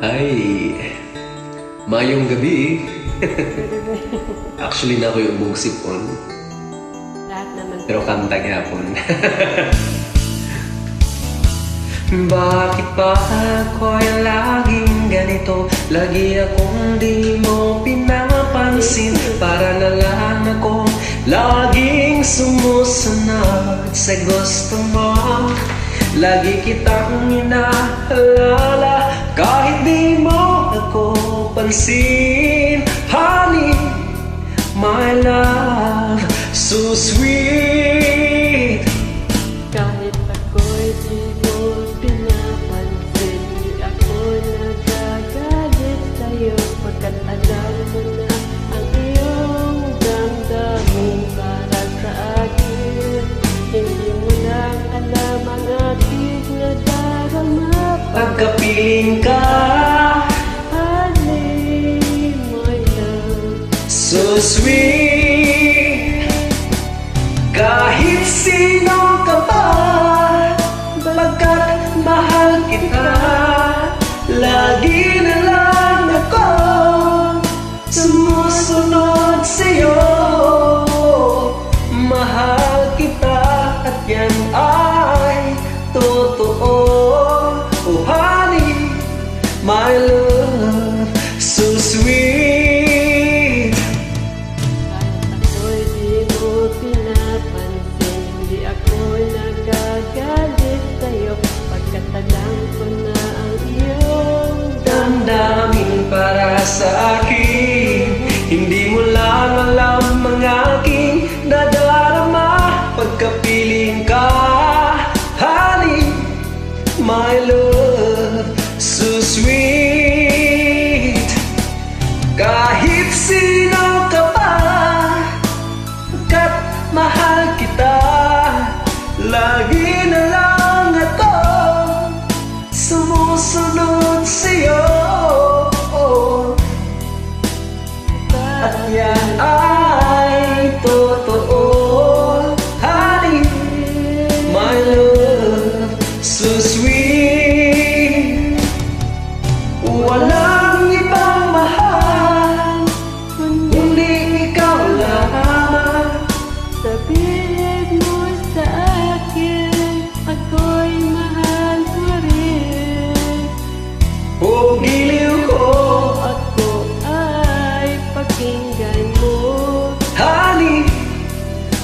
Ay, mayong gabi. Actually, na ako yung buong sipon. Lahat naman. Pero kanta gapon. Bakit ba ako'y laging ganito? Lagi akong di mo pinapansin. Para na lang akong laging sumusunod sa gusto mo. Lagi kitang inaalala kahit di mo ako pansin. Honey, my love, so sweet. Kahit ako'y di mo pinapansin, di ako nagagalit sa'yo. Pagkat alam mo na ang iyong damdamin para sa akin. Hindi mo lang alam ang aking nadarama. Pagkapiling ka, Honey, my love, so sweet. Kahit sino ka pa, pagkat mahal kita, lagi na lang ako sumusunod sa'yo. Mahal kita at yan ay totoo. Oh honey, my love, so sweet. kahit ako'y di mo pinapansin, di ako nagagalit sa'yo. Pagkat alam ko na ang iyong Damdamin para sa akin, hindi mo lang alam ang aking nadarama. Pagkapiling ka, honey, my love, so sweet. Kahit sino ka pa, pagkat mahal kita, lagi na lang ako sumusunod sa'yo. At yan ay totoo. Honey, my love, so sweet. Walang ibang mahal, kundi ikaw lamang. sabihin mo sa akin, ako'y mahal mo rin. O giliw ko, Ako ay pakinggan mo. honey,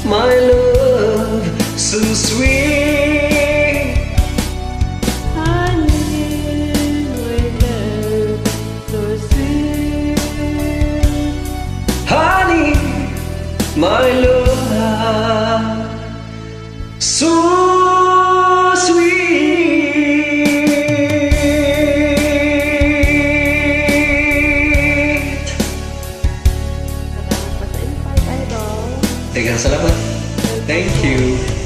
my love, so sweet. Honey, my love, so sweet. Honey, my love, so sweet. Salamat pa sa invite, idol. Tegang salamat. Thank you.